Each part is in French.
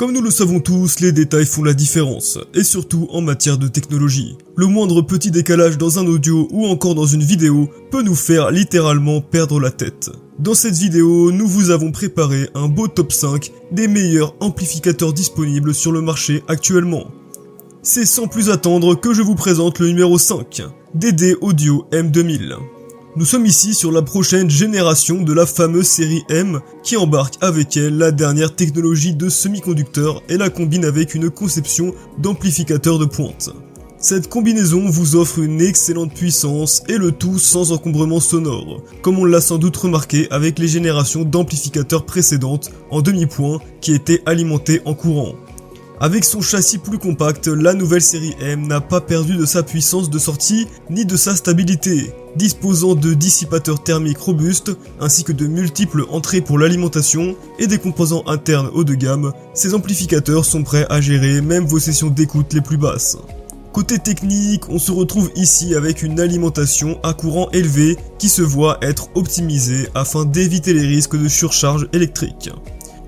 Comme nous le savons tous, les détails font la différence, et surtout en matière de technologie. Le moindre petit décalage dans un audio ou encore dans une vidéo peut nous faire littéralement perdre la tête. Dans cette vidéo, nous vous avons préparé un beau top 5 des meilleurs amplificateurs disponibles sur le marché actuellement. C'est sans plus attendre que je vous présente le numéro 5, DD Audio M2000. Nous sommes ici sur la prochaine génération de la fameuse série M qui embarque avec elle la dernière technologie de semi-conducteur et la combine avec une conception d'amplificateur de pointe. Cette combinaison vous offre une excellente puissance et le tout sans encombrement sonore, comme on l'a sans doute remarqué avec les générations d'amplificateurs précédentes en demi-point qui étaient alimentés en courant. Avec son châssis plus compact, la nouvelle série M n'a pas perdu de sa puissance de sortie ni de sa stabilité. Disposant de dissipateurs thermiques robustes, ainsi que de multiples entrées pour l'alimentation et des composants internes haut de gamme, ces amplificateurs sont prêts à gérer même vos sessions d'écoute les plus basses. Côté technique, on se retrouve ici avec une alimentation à courant élevé qui se voit être optimisée afin d'éviter les risques de surcharge électrique.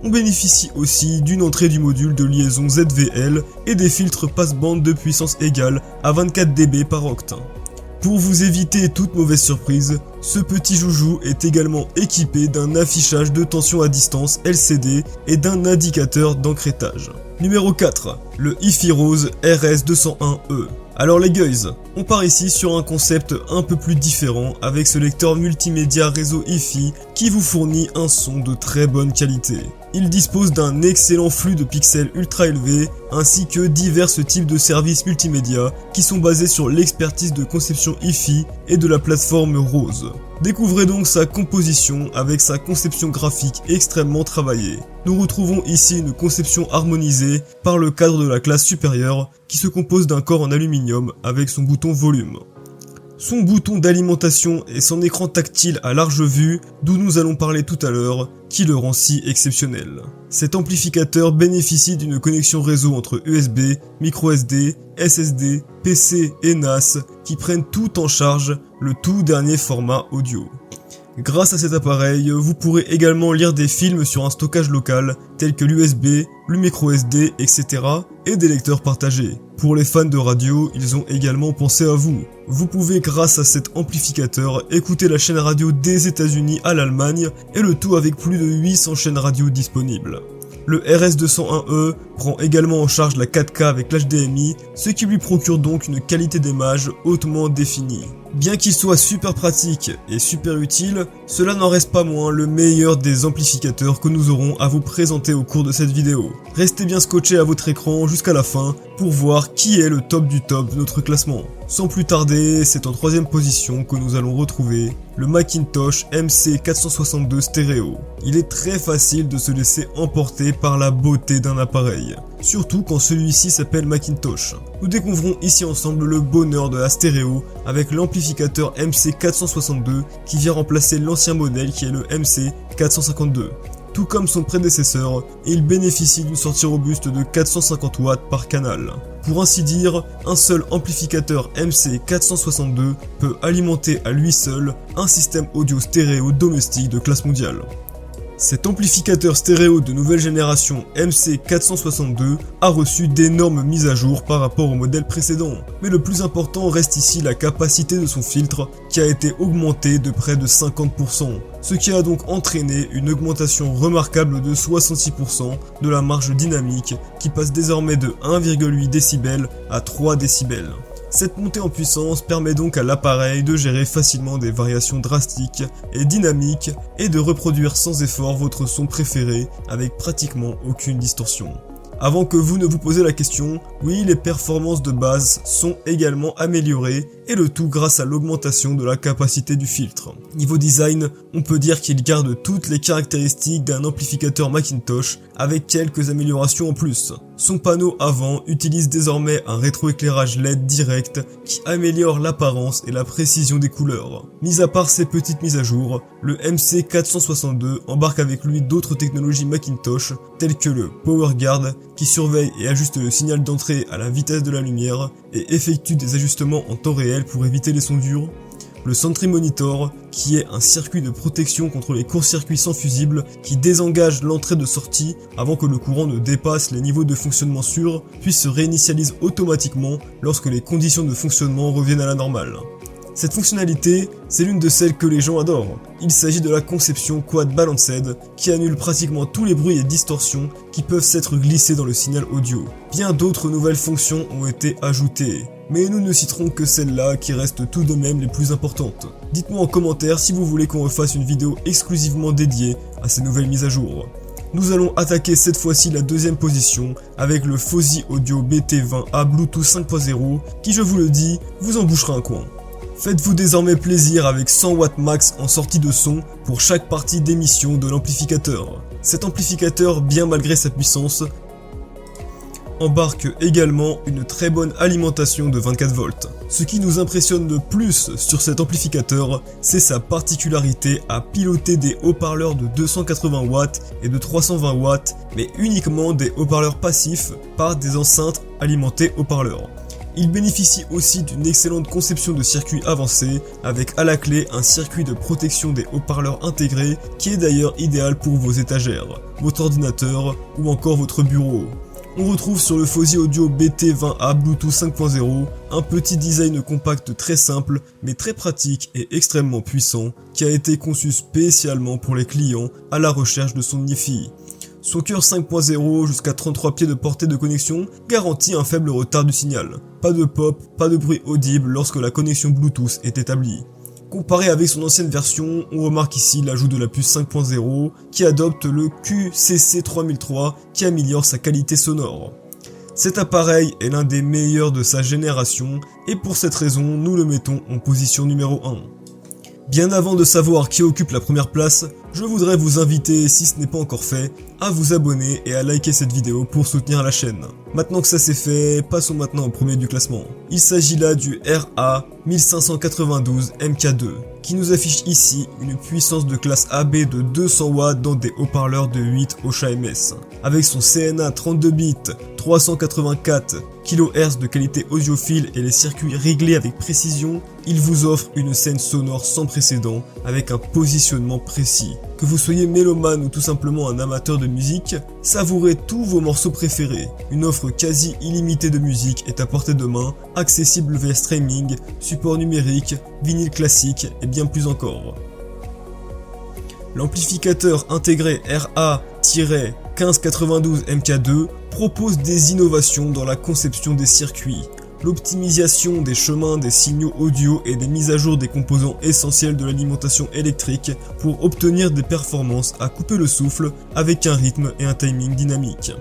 On bénéficie aussi d'une entrée du module de liaison ZVL et des filtres passe-bande de puissance égale à 24 dB par octe. Pour vous éviter toute mauvaise surprise, ce petit joujou est également équipé d'un affichage de tension à distance LCD et d'un indicateur d'encrétage. Numéro 4, le Hi-Fi Rose RS201E. Alors les guys, on part ici sur un concept un peu plus différent avec ce lecteur multimédia réseau Hi-Fi qui vous fournit un son de très bonne qualité. Il dispose d'un excellent flux de pixels ultra élevé ainsi que divers types de services multimédia qui sont basés sur l'expertise de conception Hi-Fi et de la plateforme Rose. Découvrez donc sa composition avec sa conception graphique extrêmement travaillée. Nous retrouvons ici une conception harmonisée par le cadre de la classe supérieure qui se compose d'un corps en aluminium avec son bouton volume. Son bouton d'alimentation et son écran tactile à large vue, d'où nous allons parler tout à l'heure, qui le rend si exceptionnel. Cet amplificateur bénéficie d'une connexion réseau entre USB, microSD, SSD, PC et NAS qui prennent tout en charge, le tout dernier format audio. Grâce à cet appareil, vous pourrez également lire des films sur un stockage local tel que l'USB, le microSD, etc. et des lecteurs partagés. Pour les fans de radio, ils ont également pensé à vous. Vous pouvez grâce à cet amplificateur écouter la chaîne radio des États-Unis à l'Allemagne et le tout avec plus de 800 chaînes radio disponibles. Le RS201E prend également en charge la 4K avec l'HDMI, ce qui lui procure donc une qualité d'image hautement définie. Bien qu'il soit super pratique et super utile, cela n'en reste pas moins le meilleur des amplificateurs que nous aurons à vous présenter au cours de cette vidéo. Restez bien scotchés à votre écran jusqu'à la fin pour voir qui est le top du top de notre classement. Sans plus tarder, c'est en 3ème position que nous allons retrouver le Macintosh MC462 Stereo. Il est très facile de se laisser emporter par la beauté d'un appareil, surtout quand celui-ci s'appelle Macintosh. Nous découvrons ici ensemble le bonheur de la stéréo avec l'amplificateur MC462 qui vient remplacer l'ancien modèle qui est le MC452. Tout comme son prédécesseur, il bénéficie d'une sortie robuste de 450 watts par canal. Pour ainsi dire, un seul amplificateur MC462 peut alimenter à lui seul un système audio stéréo domestique de classe mondiale. Cet amplificateur stéréo de nouvelle génération MC462 a reçu d'énormes mises à jour par rapport au modèle précédent, mais le plus important reste ici la capacité de son filtre qui a été augmentée de près de 50%, ce qui a donc entraîné une augmentation remarquable de 66% de la marge dynamique qui passe désormais de 1,8 décibels à 3 décibels. Cette montée en puissance permet donc à l'appareil de gérer facilement des variations drastiques et dynamiques et de reproduire sans effort votre son préféré avec pratiquement aucune distorsion. Avant que vous ne vous posez la question, oui, les performances de base sont également améliorées et le tout grâce à l'augmentation de la capacité du filtre. Niveau design, on peut dire qu'il garde toutes les caractéristiques d'un amplificateur Macintosh avec quelques améliorations en plus. Son panneau avant utilise désormais un rétroéclairage LED direct qui améliore l'apparence et la précision des couleurs. Mis à part ces petites mises à jour, le MC462 embarque avec lui d'autres technologies Macintosh telles que le PowerGuard qui surveille et ajuste le signal d'entrée à la vitesse de la lumière et effectue des ajustements en temps réel pour éviter les sons durs, le Sentry Monitor, qui est un circuit de protection contre les courts-circuits sans fusible qui désengage l'entrée de sortie avant que le courant ne dépasse les niveaux de fonctionnement sûrs, puis se réinitialise automatiquement lorsque les conditions de fonctionnement reviennent à la normale. Cette fonctionnalité, c'est l'une de celles que les gens adorent. Il s'agit de la conception Quad Balanced, qui annule pratiquement tous les bruits et distorsions qui peuvent s'être glissés dans le signal audio. Bien d'autres nouvelles fonctions ont été ajoutées, mais nous ne citerons que celles-là qui restent tout de même les plus importantes. Dites-moi en commentaire si vous voulez qu'on refasse une vidéo exclusivement dédiée à ces nouvelles mises à jour. Nous allons attaquer cette fois-ci la deuxième position avec le Fosi Audio BT20A Bluetooth 5.0 qui, je vous le dis, vous en bouchera un coin. Faites-vous désormais plaisir avec 100 watts max en sortie de son pour chaque partie d'émission de l'amplificateur. Cet amplificateur, bien malgré sa puissance, embarque également une très bonne alimentation de 24 volts. Ce qui nous impressionne le plus sur cet amplificateur, c'est sa particularité à piloter des haut-parleurs de 280 watts et de 320 watts, mais uniquement des haut-parleurs passifs par des enceintes alimentées haut-parleurs. Il bénéficie aussi d'une excellente conception de circuit avancé, avec à la clé un circuit de protection des haut-parleurs intégrés qui est d'ailleurs idéal pour vos étagères, votre ordinateur ou encore votre bureau. On retrouve sur le Fosi Audio BT20A Bluetooth 5.0 un petit design compact très simple mais très pratique et extrêmement puissant qui a été conçu spécialement pour les clients à la recherche de son Hi-Fi. Son cœur 5.0 jusqu'à 33 pieds de portée de connexion garantit un faible retard du signal. Pas de pop, pas de bruit audible lorsque la connexion Bluetooth est établie. Comparé avec son ancienne version, on remarque ici l'ajout de la puce 5.0 qui adopte le QCC3003 qui améliore sa qualité sonore. Cet appareil est l'un des meilleurs de sa génération et pour cette raison nous le mettons en position numéro 1. Bien avant de savoir qui occupe la première place, je voudrais vous inviter, si ce n'est pas encore fait, à vous abonner et à liker cette vidéo pour soutenir la chaîne. Maintenant que ça c'est fait, passons maintenant au premier du classement. Il s'agit là du RA1592 MK2, qui nous affiche ici une puissance de classe AB de 200 watts dans des haut-parleurs de 8 Ocha MS. Avec son CNA 32 bits, 384 kHz de qualité audiophile et les circuits réglés avec précision, il vous offre une scène sonore sans précédent avec un positionnement précis. Que vous soyez mélomane ou tout simplement un amateur de musique, savourez tous vos morceaux préférés. Une offre quasi illimitée de musique est à portée de main, accessible via streaming, support numérique, vinyle classique et bien plus encore. L'amplificateur intégré RA-1592 MK2 propose des innovations dans la conception des circuits, l'optimisation des chemins des signaux audio et des mises à jour des composants essentiels de l'alimentation électrique pour obtenir des performances à couper le souffle avec un rythme et un timing dynamique.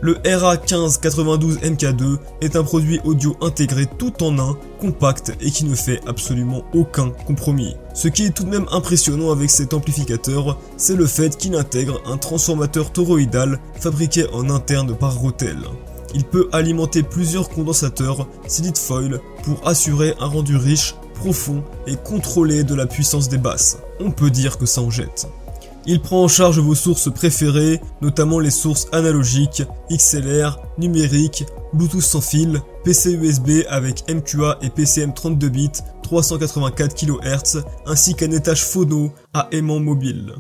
Le RA1592 MK2 est un produit audio intégré tout en un, compact et qui ne fait absolument aucun compromis. Ce qui est tout de même impressionnant avec cet amplificateur, c'est le fait qu'il intègre un transformateur toroïdal fabriqué en interne par Rotel. Il peut alimenter plusieurs condensateurs Silite Foil pour assurer un rendu riche, profond et contrôlé de la puissance des basses. On peut dire que ça en jette. Il prend en charge vos sources préférées, notamment les sources analogiques, XLR, numériques, Bluetooth sans fil, PC USB avec MQA et PCM 32 bits, 384 kHz, ainsi qu'un étage phono à aimant mobile.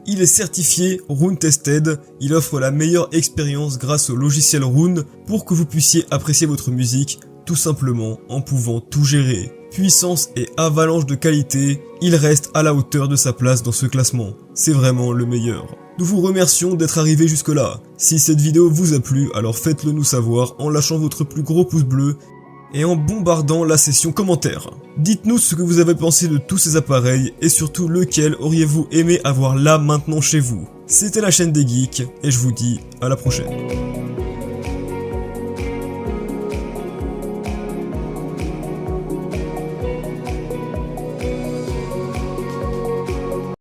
Il est certifié Roon Tested, il offre la meilleure expérience grâce au logiciel Roon pour que vous puissiez apprécier votre musique tout simplement en pouvant tout gérer. Puissance et avalanche de qualité, il reste à la hauteur de sa place dans ce classement. C'est vraiment le meilleur. Nous vous remercions d'être arrivés jusque là. Si cette vidéo vous a plu, alors faites-le nous savoir en lâchant votre plus gros pouce bleu et en bombardant la section commentaires. Dites-nous ce que vous avez pensé de tous ces appareils et surtout lequel auriez-vous aimé avoir là maintenant chez vous. C'était la chaîne des geeks et je vous dis à la prochaine.